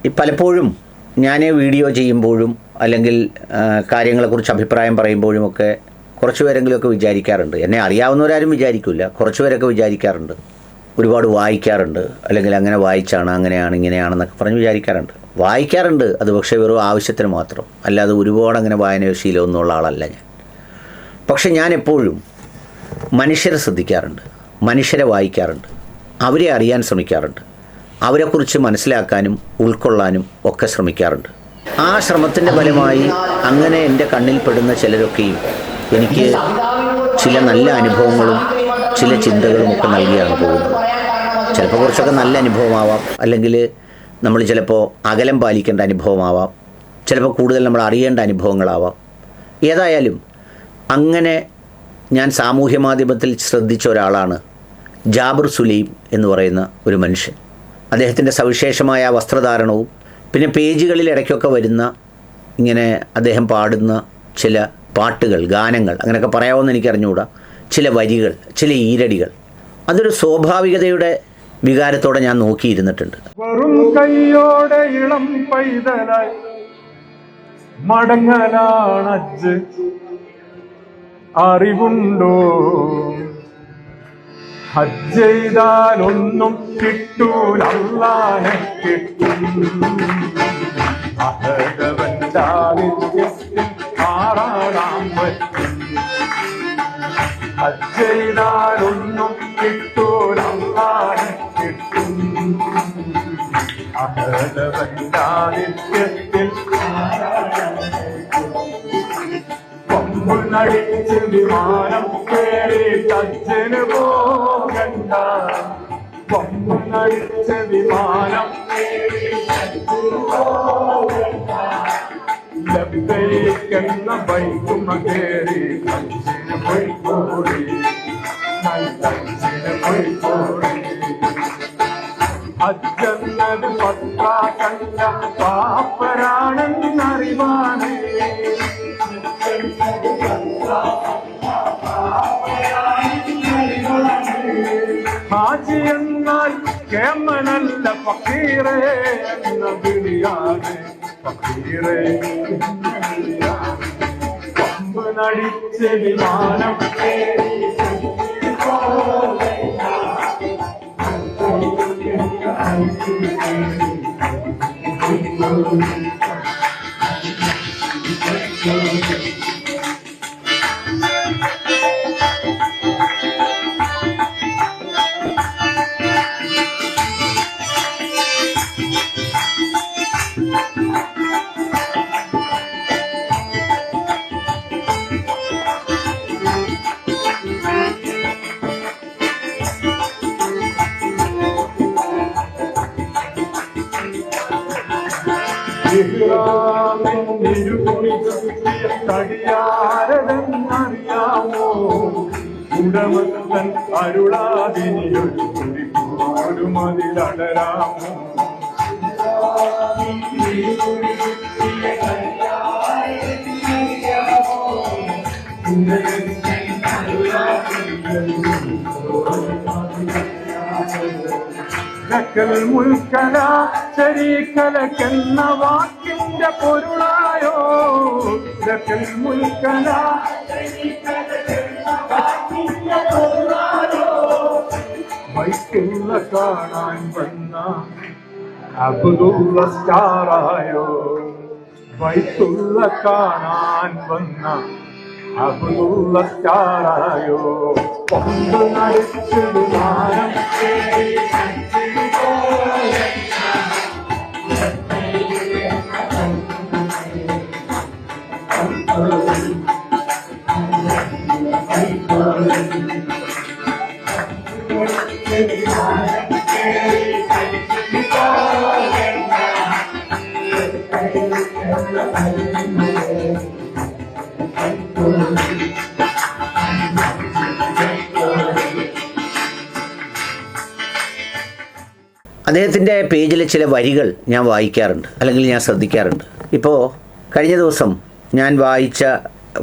ഈ പലപ്പോഴും ഞാൻ വീഡിയോ ചെയ്യുമ്പോഴും അല്ലെങ്കിൽ കാര്യങ്ങളെക്കുറിച്ച് അഭിപ്രായം പറയുമ്പോഴുമൊക്കെ കുറച്ച് പേരെങ്കിലുമൊക്കെ വിചാരിക്കാറുണ്ട്, എന്നെ അറിയാവുന്നവരാരും വിചാരിക്കില്ല, കുറച്ച് പേരൊക്കെ വിചാരിക്കാറുണ്ട്, ഒരുപാട് വായിക്കാറുണ്ട്, അല്ലെങ്കിൽ അങ്ങനെ വായിച്ചാണ് അങ്ങനെയാണ് ഇങ്ങനെയാണെന്നൊക്കെ പറഞ്ഞ് വിചാരിക്കാറുണ്ട്. വായിക്കാറുണ്ട്, അത് പക്ഷേ വെറും ആവശ്യത്തിന് മാത്രം, അല്ലാതെ ഒരുപാട് അങ്ങനെ വായനാശീലമൊന്നുമുള്ള ആളല്ല ഞാൻ. പക്ഷെ ഞാൻ എപ്പോഴും മനുഷ്യരെ ശ്രദ്ധിക്കാറുണ്ട്, മനുഷ്യരെ വായിക്കാറുണ്ട്, അവരെ അറിയാൻ ശ്രമിക്കാറുണ്ട്, അവരെക്കുറിച്ച് മനസ്സിലാക്കാനും ഉൾക്കൊള്ളാനും ഒക്കെ ശ്രമിക്കാറുണ്ട്. ആ ശ്രമത്തിൻ്റെ ഫലമായി അങ്ങനെ എൻ്റെ കണ്ണിൽപ്പെടുന്ന ചിലരൊക്കെയും എനിക്ക് ചില നല്ല അനുഭവങ്ങളും ചില ചിന്തകളും ഒക്കെ നൽകിയാണ് പോകുന്നത്. ചിലപ്പോൾ കുറച്ചൊക്കെ നല്ല അനുഭവമാവാം, അല്ലെങ്കിൽ നമ്മൾ ചിലപ്പോൾ അകലം പാലിക്കേണ്ട അനുഭവമാവാം, ചിലപ്പോൾ കൂടുതൽ നമ്മൾ അറിയേണ്ട അനുഭവങ്ങളാവാം. ഏതായാലും അങ്ങനെ ഞാൻ സാമൂഹ്യ മാധ്യമത്തിൽ ശ്രദ്ധിച്ച ഒരാളാണ് ജാബിർ സുലൈം എന്ന് പറയുന്ന ഒരു മനുഷ്യൻ. അദ്ദേഹത്തിൻ്റെ സവിശേഷമായ വസ്ത്രധാരണവും പിന്നെ പേജുകളിൽ ഇടയ്ക്കൊക്കെ വരുന്ന ഇങ്ങനെ അദ്ദേഹം പാടുന്ന ചില പാട്ടുകൾ, ഗാനങ്ങൾ, അങ്ങനെയൊക്കെ പറയാമെന്ന് എനിക്കറിഞ്ഞുകൂടാ, ചില വരികൾ, ചില ഈരടികൾ, അതൊരു സ്വാഭാവികതയുടെ വികാരത്തോടെ ഞാൻ നോക്കിയിരുന്നിട്ടുണ്ട്. വെറും കൈയോടെ ഇളം പൈതലായി മടങ്ങലാണജ്ജ് അറിവുണ്ടോ? ഹജ്ജ് ചെയ്താലൊന്നും കിട്ടൂല, അല്ലാഹനെ കിട്ടും. അഹദവന്റെ ആദിത്യത്തിൽ ആറാടാൻ പറ്റും. ഹജ്ജ് ചെയ്താലൊന്നും കിട്ടൂല, അല്ലാഹനെ കിട്ടും. അഹദവന്റെ ആദിത്യത്തിൽ കൊമ്പുനടിച്ച് വിമാനം കേറി ഹജ്ജിന് പോകണ്ട. കൊമ്പുനടിച്ച് വിമാനം ലബ്ബൈക്കെന്ന ബൈക്കുമ കേറി ഹജ്ജിന് പോയിക്കോടി, ഹജ്ജിന് പോയിക്കോടി. ഹജ്ജെന്നത് പത്താക്കല്ല പാപ്പരാണെന്നറിവാണ്. ഹാജി എന്നാൽ കേമനല്ല ഫക്കീറേ എന്ന വിളിയാണ്. ഫക്കീറേ കൊമ്പ് നടിച്ച് വിമാനം തടിയാരെന്നറിയാമോ? ഉടമസ്ഥൻ അരുളാതിനിയൊരു കുടിപ്പോലും അതിലടരാമോ? ലക്കൽ മുൽക്കല ശരീക്കലക്കെന്ന വാക്കിന്റെ പൊരുളായോ? ലക്കൽ മുൽക്കല ബൈത്തുള്ള കാണാൻ വന്ന അബ്ദുള്ള സ്റ്റാറായോ? ബൈത്തുള്ള കാണാൻ വന്ന അബ്ദുള്ള സ്റ്റാറായോ? കൊണ്ടു നടിച്ചു വിമാനം അദ്ദേഹത്തിൻ്റെ പേജിലെ ചില വരികൾ ഞാൻ വായിക്കാറുണ്ട്, അല്ലെങ്കിൽ ഞാൻ ശ്രദ്ധിക്കാറുണ്ട്. ഇപ്പോൾ കഴിഞ്ഞ ദിവസം ഞാൻ വായിച്ച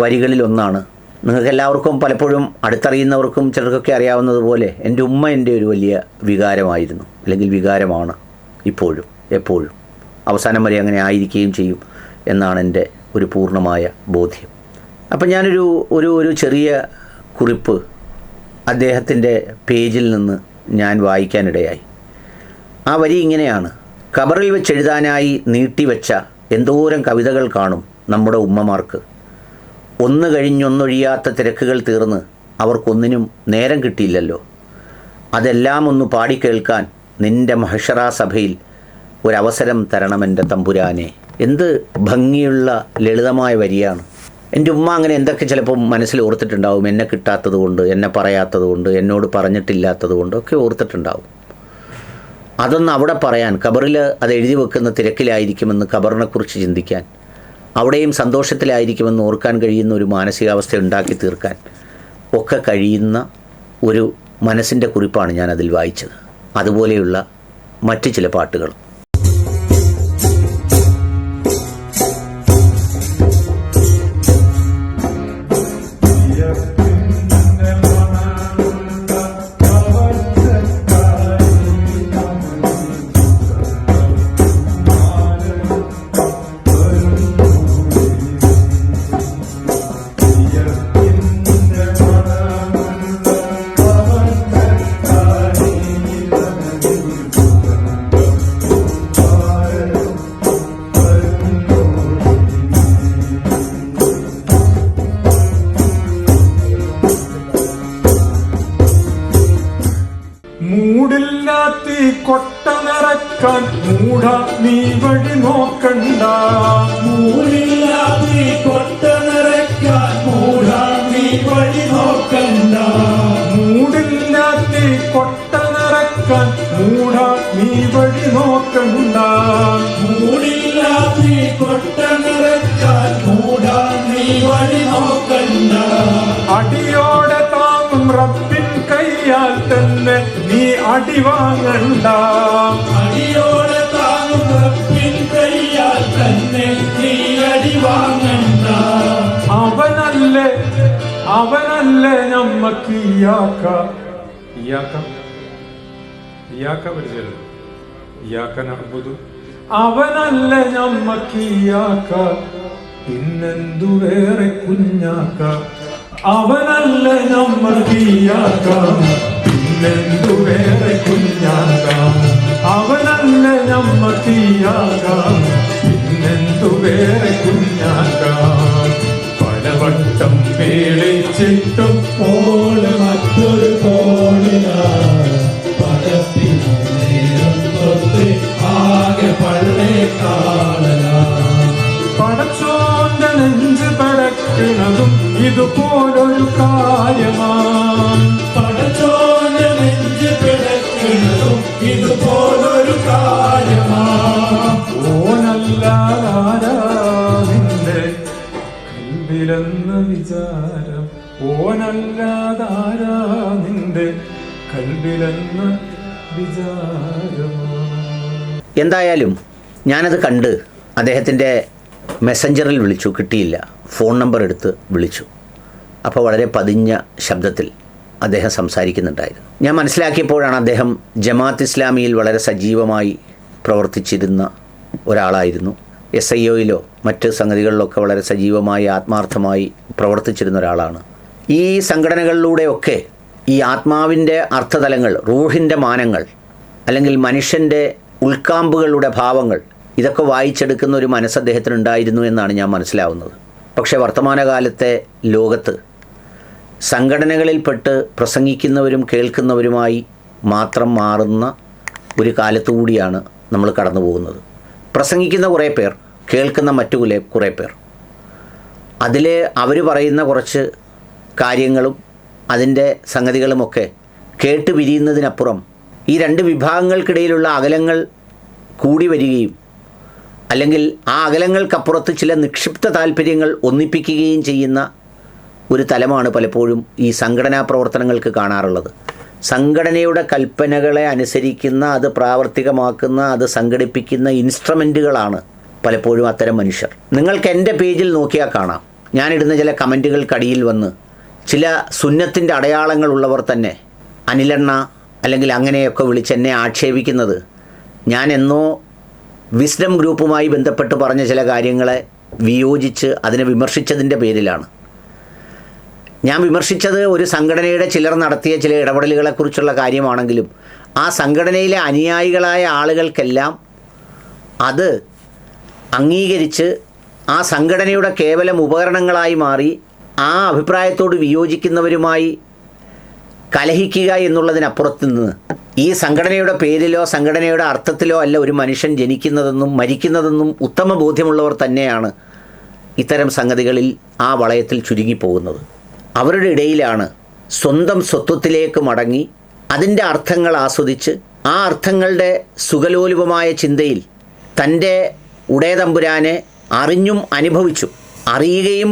വരികളിലൊന്നാണ്, നിങ്ങൾക്ക് എല്ലാവർക്കും പലപ്പോഴും അടുത്തറിയുന്നവർക്കും ചിലർക്കൊക്കെ അറിയാവുന്നതുപോലെ എൻ്റെ ഉമ്മ എൻ്റെ ഒരു വലിയ വികാരമായിരുന്നു, അല്ലെങ്കിൽ വികാരമാണ് ഇപ്പോഴും എപ്പോഴും. അവസാനം വരെ അങ്ങനെ ആയിരിക്കുകയും ചെയ്യും എന്നാണ് എൻ്റെ ഒരു പൂർണ്ണമായ ബോധ്യം. അപ്പം ഞാനൊരു ഒരു ചെറിയ കുറിപ്പ് അദ്ദേഹത്തിൻ്റെ പേജിൽ നിന്ന് ഞാൻ വായിക്കാനിടയായി. ആ വരി ഇങ്ങനെയാണ്: ഖബറിൽ വെച്ചെഴുതാനായി നീട്ടിവെച്ച എന്തോരം കവിതകൾ കാണും നമ്മുടെ ഉമ്മമാർക്ക്. ഒന്ന് കഴിഞ്ഞൊന്നൊഴിയാത്ത തിരക്കുകൾ തീർന്ന് അവർക്കൊന്നിനും നേരം കിട്ടിയില്ലല്ലോ. അതെല്ലാം ഒന്ന് പാടിക്കേൾക്കാൻ നിൻ്റെ മഹ്ശറാ സഭയിൽ ഒരവസരം തരണമെൻ്റെ തമ്പുരാനെ. എന്ത് ഭംഗിയുള്ള ലളിതമായ വരിയാണ്. എൻ്റെ ഉമ്മ അങ്ങനെ എന്തൊക്കെ ചിലപ്പോൾ മനസ്സിൽ ഓർത്തിട്ടുണ്ടാവും. എന്നെ കിട്ടാത്തത് കൊണ്ട്, എന്നെ പറയാത്തത് കൊണ്ട്, എന്നോട് പറഞ്ഞിട്ടില്ലാത്തത് കൊണ്ടൊക്കെ ഓർത്തിട്ടുണ്ടാവും. അതൊന്ന് അവിടെ പറയാൻ, ഖബറിൽ അത് എഴുതി വെക്കുന്ന തിരക്കിലായിരിക്കുമെന്ന് ഖബറിനെക്കുറിച്ച് ചിന്തിക്കാൻ, അവിടെയും സന്തോഷത്തിലായിരിക്കുമെന്ന് ഓർക്കാൻ കഴിയുന്ന ഒരു മാനസികാവസ്ഥ ഉണ്ടാക്കി തീർക്കാൻ ഒക്കെ കഴിയുന്ന ഒരു മനസ്സിൻ്റെ കുറിപ്പാണ് ഞാനതിൽ വായിച്ചത്. അതുപോലെയുള്ള മറ്റ് ചില പാട്ടുകൾ. മൂടില്ലാത്തി കൊട്ട നിറക്കാൻ മൂട നീ വഴി നോക്കണ്ട. മൂടില്ലാത്തി കൊട്ട നിറക്കാൻ മൂട നീ വഴി നോക്കണ്ട. മൂടില്ലാത്തി കൊട്ട നിറക്കാൻ മൂട നീ വഴി നോക്കണ്ട. മൂടില്ലാത്തി കൊട്ട നിറക്കാൻ മൂട നീ വഴി നോക്കണ്ട. അടിയോടെ താങ്ങും റബ്ബിൻ കയ്യാൽ തന്നെ നീ അടി വാങ്ങണ്ട. അടിയോടെ താങ്ങും റബ്ബിൻ കയ്യാൽ തന്നെ നീ അടി വാങ്ങണ്ട. അവനല്ലേ നമ്മക്ക് ഇയാക്ക പരിചയം ഇയാക്ക നഅ്ബുദു. അവനല്ലേ നമ്മക്ക് ഇയാക്ക, പിന്നെന്തു വേറെ കുഞ്ഞാക്ക. അവനല്ലേ നമ്മക്ക് ഇയാക്ക, പിന്നെന്തു വേറെ കുഞ്ഞാക്ക. അവനല്ലേ നമ്മക്ക് ഇയാക്ക, പിന്നെന്തു വേറെ കുഞ്ഞാക്ക. പലവട്ടം പേടിച്ചിട്ടും ഓള് മറ്റൊരു കോണിലാണ് പകത്തിനു നേരം തൊട്ട് ആകെ പള്ളേ കാണലാണ്. പടച്ചോന്റെ നെഞ്ച് പടക്കുന്നതും ഇതുപോലൊരു കാര്യമാണ്. പടച്ചോന്റെ നെഞ്ച് പിടക്കുന്നതും ഇതുപോലൊരു കാര്യമാണ്. ഓനല്ലാതാരാ നിന്റെ കൽബിലെന്ന വിചാരം. ഓനല്ലാതാരാ നിന്റെ കൽബിലെന്ന വിചാരമാണ്. എന്തായാലും ഞാനത് കണ്ട് അദ്ദേഹത്തിൻ്റെ മെസ്സഞ്ചറിൽ വിളിച്ചു, കിട്ടിയില്ല. ഫോൺ നമ്പർ എടുത്ത് വിളിച്ചു. അപ്പോൾ വളരെ പതിഞ്ഞ ശബ്ദത്തിൽ അദ്ദേഹം സംസാരിക്കുന്നുണ്ടായിരുന്നു. ഞാൻ മനസ്സിലാക്കിയപ്പോഴാണ് അദ്ദേഹം ജമാഅത്ത് ഇസ്ലാമിയിൽ വളരെ സജീവമായി പ്രവർത്തിച്ചിരുന്ന ഒരാളായിരുന്നു. SIOയിലോ മറ്റ് സംഗതികളിലൊക്കെ വളരെ സജീവമായി ആത്മാർത്ഥമായി പ്രവർത്തിച്ചിരുന്ന ഒരാളാണ്. ഈ സംഘടനകളിലൂടെയൊക്കെ ഈ ആത്മാവിൻ്റെ അർത്ഥതലങ്ങൾ, റൂഹിൻ്റെ മാനങ്ങൾ, അല്ലെങ്കിൽ മനുഷ്യൻ്റെ ഉൾക്കാമ്പുകളുടെ ഭാവങ്ങൾ, ഇതൊക്കെ വായിച്ചെടുക്കുന്ന ഒരു മനസ്സ് അദ്ദേഹത്തിനുണ്ടായിരുന്നു എന്നാണ് ഞാൻ മനസ്സിലാവുന്നത്. പക്ഷേ വർത്തമാനകാലത്തെ ലോകത്ത് സംഘടനകളിൽപ്പെട്ട് പ്രസംഗിക്കുന്നവരും കേൾക്കുന്നവരുമായി മാത്രം മാറുന്ന ഒരു കാലത്തുകൂടിയാണ് നമ്മൾ കടന്നു പോകുന്നത്. പ്രസംഗിക്കുന്ന കുറേ പേർ, കേൾക്കുന്ന മറ്റു കുറേ പേർ, അതിൽ അവർ പറയുന്ന കുറച്ച് കാര്യങ്ങളും അതിൻ്റെ സംഗതികളുമൊക്കെ കേട്ട് പിരിയുന്നതിനപ്പുറം ഈ രണ്ട് വിഭാഗങ്ങൾക്കിടയിലുള്ള അകലങ്ങൾ കൂടി വരികയും അല്ലെങ്കിൽ ആ അകലങ്ങൾക്കപ്പുറത്ത് ചില നിക്ഷിപ്ത താല്പര്യങ്ങൾ ഒന്നിപ്പിക്കുകയും ചെയ്യുന്ന ഒരു തലമാണ് പലപ്പോഴും ഈ സംഘടനാ പ്രവർത്തനങ്ങൾക്ക് കാണാറുള്ളത്. സംഘടനയുടെ കൽപ്പനകളെ അനുസരിക്കുന്ന, അത് പ്രാവർത്തികമാക്കുന്ന, അത് സംഘടിപ്പിക്കുന്ന ഇൻസ്ട്രുമെൻറ്റുകളാണ് പലപ്പോഴും അത്തരം മനുഷ്യർ. നിങ്ങൾക്ക് എൻ്റെ പേജിൽ നോക്കിയാൽ കാണാം, ഞാനിടുന്ന ചില കമൻറ്റുകൾക്കടിയിൽ വന്ന് ചില സുന്നത്തിൻ്റെ അടയാളങ്ങളുള്ളവർ തന്നെ അനിലെണ്ണ അല്ലെങ്കിൽ അങ്ങനെയൊക്കെ വിളിച്ച് എന്നെ ആക്ഷേപിക്കുന്നത് ഞാൻ എന്നോ വിസ്ഡം ഗ്രൂപ്പുമായി ബന്ധപ്പെട്ട് പറഞ്ഞ ചില കാര്യങ്ങളെ വിയോജിച്ച് അതിനെ വിമർശിച്ചതിൻ്റെ പേരിലാണ്. ഞാൻ വിമർശിച്ചത് ഒരു സംഘടനയുടെ ചിലർ നടത്തിയ ചില ഇടപെടലുകളെക്കുറിച്ചുള്ള കാര്യമാണെങ്കിലും ആ സംഘടനയിലെ അനുയായികളായ ആളുകൾക്കെല്ലാം അത് അംഗീകരിച്ച് ആ സംഘടനയുടെ കേവലം ഉപകരണങ്ങളായി മാറി ആ അഭിപ്രായത്തോട് വിയോജിക്കുന്നവരുമായി കലഹിക്കുക എന്നുള്ളതിനപ്പുറത്ത് നിന്ന് ഈ സംഘടനയുടെ പേരിലോ സംഘടനയുടെ അർത്ഥത്തിലോ അല്ല ഒരു മനുഷ്യൻ ജനിക്കുന്നതെന്നും മരിക്കുന്നതെന്നും ഉത്തമ ബോധ്യമുള്ളവർ തന്നെയാണ് ഇത്തരം സംഗതികളിൽ ആ വളയത്തിൽ ചുരുങ്ങിപ്പോകുന്നത്. അവരുടെ ഇടയിലാണ് സ്വന്തം സ്വത്വത്തിലേക്ക് മടങ്ങി അതിൻ്റെ അർത്ഥങ്ങൾ ആസ്വദിച്ച് ആ അർത്ഥങ്ങളുടെ സുഖലോലുപമായ ചിന്തയിൽ തൻ്റെ ഉടയതമ്പുരാനെ അറിഞ്ഞും അനുഭവിച്ചും അറിയുകയും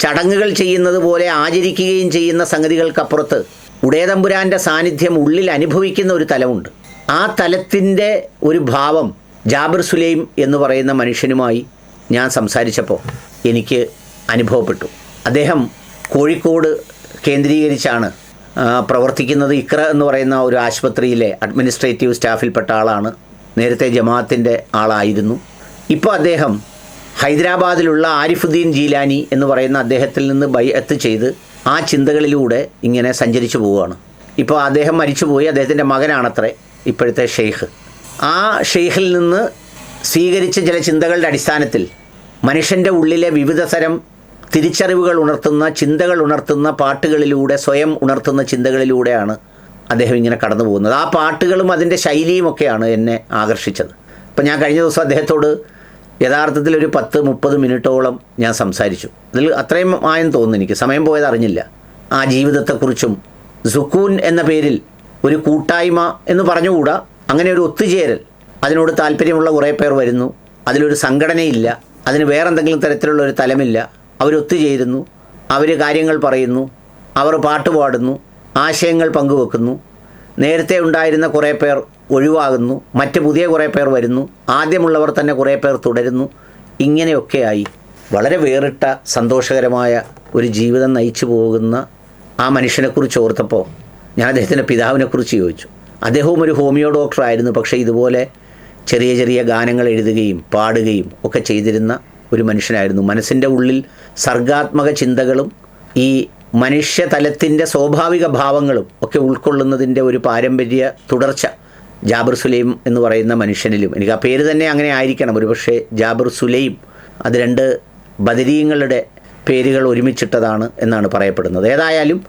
ചടങ്ങുകൾ ചെയ്യുന്നത് പോലെ ആചരിക്കുകയും ചെയ്യുന്ന സംഗതികൾക്കപ്പുറത്ത് ഉടയതമ്പുരാൻ്റെ സാന്നിധ്യം ഉള്ളിൽ അനുഭവിക്കുന്ന ഒരു തലമുണ്ട്. ആ തലത്തിൻ്റെ ഒരു ഭാവം ജാബിർ സുലൈം എന്ന് പറയുന്ന മനുഷ്യനുമായി ഞാൻ സംസാരിച്ചപ്പോൾ എനിക്ക് അനുഭവപ്പെട്ടു. അദ്ദേഹം കോഴിക്കോട് കേന്ദ്രീകരിച്ചാണ് പ്രവർത്തിക്കുന്നത്. ഇക്ര എന്ന് പറയുന്ന ഒരു ആശുപത്രിയിലെ അഡ്മിനിസ്ട്രേറ്റീവ് സ്റ്റാഫിൽപ്പെട്ട ആളാണ്. നേരത്തെ ജമാഅത്തിൻ്റെ ആളായിരുന്നു. ഇപ്പോൾ അദ്ദേഹം ഹൈദരാബാദിലുള്ള ആരിഫുദ്ദീൻ ജീലാനി എന്ന് പറയുന്ന അദ്ദേഹത്തിൽ നിന്ന് ബൈഅത്ത് ചെയ്ത് ആ ചിന്തകളിലൂടെ ഇങ്ങനെ സഞ്ചരിച്ചു പോവുകയാണ്. ഇപ്പോൾ അദ്ദേഹം മരിച്ചുപോയി. അദ്ദേഹത്തിൻ്റെ മകനാണത്രേ ഇപ്പോഴത്തെ ഷെയ്ഖ്. ആ ഷെയ്ഖിൽ നിന്ന് സ്വീകരിച്ച ചില ചിന്തകളുടെ അടിസ്ഥാനത്തിൽ മനുഷ്യൻ്റെ ഉള്ളിലെ വിവിധ തരം തിരിച്ചറിവുകൾ ഉണർത്തുന്ന ചിന്തകൾ ഉണർത്തുന്ന പാട്ടുകളിലൂടെ സ്വയം ഉണർത്തുന്ന ചിന്തകളിലൂടെയാണ് അദ്ദേഹം ഇങ്ങനെ കടന്നു പോകുന്നത്. ആ പാട്ടുകളും അതിൻ്റെ ശൈലിയുമൊക്കെയാണ് എന്നെ ആകർഷിച്ചത്. ഇപ്പം ഞാൻ കഴിഞ്ഞ ദിവസം അദ്ദേഹത്തോട് യഥാർത്ഥത്തിൽ ഒരു 10-30 മിനിറ്റോളം ഞാൻ സംസാരിച്ചു. അതിൽ അത്രയും ആയെന്ന് തോന്നുന്നു. എനിക്ക് സമയം പോയത് അറിഞ്ഞില്ല. ആ ജീവിതത്തെക്കുറിച്ചും സുക്കൂൻ എന്ന പേരിൽ ഒരു കൂട്ടായ്മ എന്ന് പറഞ്ഞുകൂടാ, അങ്ങനെ ഒരു ഒത്തുചേരൽ, അതിനോട് താല്പര്യമുള്ള കുറേ പേർ വരുന്നു. അതിലൊരു സംഘടനയില്ല, അതിന് വേറെന്തെങ്കിലും തരത്തിലുള്ള ഒരു തലമില്ല. അവരൊത്തുചേരുന്നു, അവർ കാര്യങ്ങൾ പറയുന്നു, അവർ പാട്ട് പാടുന്നു, ആശയങ്ങൾ പങ്കുവെക്കുന്നു. നേരത്തെ ഉണ്ടായിരുന്ന കുറേ പേർ ഒഴിവാകുന്നു, മറ്റ് പുതിയ കുറേ പേർ വരുന്നു, ആദ്യമുള്ളവർ തന്നെ കുറേ പേർ തുടരുന്നു. ഇങ്ങനെയൊക്കെയായി വളരെ വേറിട്ട സന്തോഷകരമായ ഒരു ജീവിതം നയിച്ചു പോകുന്ന ആ മനുഷ്യനെക്കുറിച്ച് ഓർത്തപ്പോൾ ഞാൻ അദ്ദേഹത്തിൻ്റെ പിതാവിനെക്കുറിച്ച് ചോദിച്ചു. അദ്ദേഹവും ഒരു ഹോമിയോ ഡോക്ടറായിരുന്നു. പക്ഷേ ഇതുപോലെ ചെറിയ ചെറിയ ഗാനങ്ങൾ എഴുതുകയും പാടുകയും ഒക്കെ ചെയ്തിരുന്ന ഒരു മനുഷ്യനായിരുന്നു. മനസ്സിൻ്റെ ഉള്ളിൽ സർഗാത്മക ചിന്തകളും ഈ മനുഷ്യതലത്തിൻ്റെ സ്വാഭാവിക ഭാവങ്ങളും ഒക്കെ ഉൾക്കൊള്ളുന്നതിൻ്റെ ഒരു പാരമ്പര്യ തുടർച്ച ജാബിർ സുലൈം എന്ന് പറയുന്ന മനുഷ്യനിലും, എനിക്ക് ആ പേര് തന്നെ അങ്ങനെ ആയിരിക്കണം, ഒരുപക്ഷെ ജാബിർ സുലൈം അത് 2 ബദരീങ്ങളുടെ പേരുകൾ ഒരുമിച്ചിട്ടതാണ് എന്നാണ് പറയപ്പെടുന്നത്. ഏതായാലും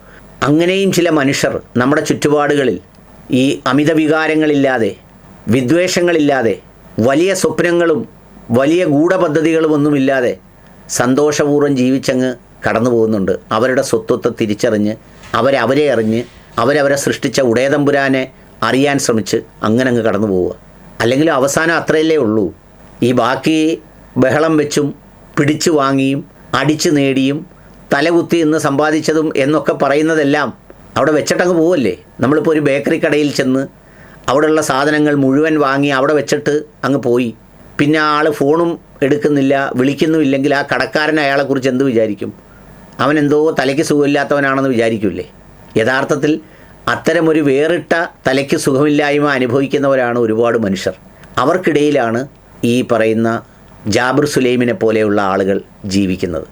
അങ്ങനെയും ചില മനുഷ്യർ നമ്മുടെ ചുറ്റുപാടുകളിൽ ഈ അമിത വികാരങ്ങളില്ലാതെ, വിദ്വേഷങ്ങളില്ലാതെ, വലിയ സ്വപ്നങ്ങളും വലിയ ഗൂഢപദ്ധതികളും ഒന്നുമില്ലാതെ സന്തോഷപൂർവ്വം ജീവിച്ചങ്ങ് കടന്നു പോകുന്നുണ്ട്. അവരുടെ സ്വത്വത്തെ തിരിച്ചറിഞ്ഞ് അവരെ അറിഞ്ഞ് അവരവരെ സൃഷ്ടിച്ച ഉടയതമ്പുരാനെ അറിയാൻ ശ്രമിച്ച് അങ്ങനെ അങ്ങ് കടന്നു പോവുക. അല്ലെങ്കിൽ അവസാനം അത്രയല്ലേ ഉള്ളൂ. ഈ ബാക്കി ബഹളം വെച്ചും പിടിച്ചു വാങ്ങിയും അടിച്ചു നേടിയും തലകുത്തി എന്ന് സമ്പാദിച്ചതും എന്നൊക്കെ പറയുന്നതെല്ലാം അവിടെ വെച്ചിട്ടങ്ങ് പോവല്ലേ. നമ്മളിപ്പോൾ ഒരു ബേക്കറി കടയിൽ ചെന്ന് അവിടെയുള്ള സാധനങ്ങൾ മുഴുവൻ വാങ്ങി അവിടെ വെച്ചിട്ട് അങ്ങ് പോയി. പിന്നെ ആൾ ഫോണും എടുക്കുന്നില്ല, വിളിക്കുന്നുമില്ലെങ്കിൽ ആ കടക്കാരൻ അയാളെക്കുറിച്ച് എന്ത് വിചാരിക്കും? അവനെന്തോ തലയ്ക്ക് സുഖമില്ലാത്തവനാണെന്ന് വിചാരിക്കില്ലേ? യഥാർത്ഥത്തിൽ അത്തരമൊരു വേറിട്ട തലയ്ക്ക് സുഖമില്ലായ്മ അനുഭവിക്കുന്നവരാണ് ഒരുപാട് മനുഷ്യർ. അവർക്കിടയിലാണ് ഈ പറയുന്ന ജാബിർ സുലൈമിനെ പോലെയുള്ള ആളുകൾ ജീവിക്കുന്നത്.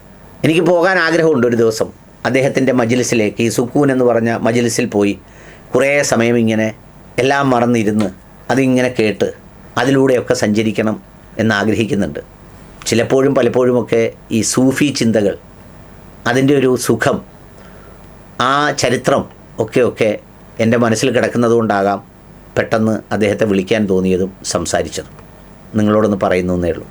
എനിക്ക് പോകാൻ ആഗ്രഹമുണ്ട് ഒരു ദിവസം അദ്ദേഹത്തിൻ്റെ മജ്ലിസിലേക്ക്, ഈ സുക്കൂൻ എന്ന് പറഞ്ഞ മജ്ലിസിൽ പോയി കുറേ സമയം ഇങ്ങനെ എല്ലാം മറന്നിരുന്ന് അതിങ്ങനെ കേട്ട് അതിലൂടെയൊക്കെ സഞ്ചരിക്കണം എന്നാഗ്രഹിക്കുന്നുണ്ട്. ചിലപ്പോഴും പലപ്പോഴുമൊക്കെ ഈ സൂഫി ചിന്തകൾ, അതിൻ്റെ ഒരു സുഖം, ആ ചരിത്രം ഒക്കെ എൻ്റെ മനസ്സിൽ കിടക്കുന്നതുകൊണ്ടാകാം പെട്ടെന്ന് അദ്ദേഹത്തെ വിളിക്കാൻ തോന്നിയതും സംസാരിച്ചതും. നിങ്ങളോടൊന്ന് പറയുന്നു എന്നേ ഉള്ളൂ.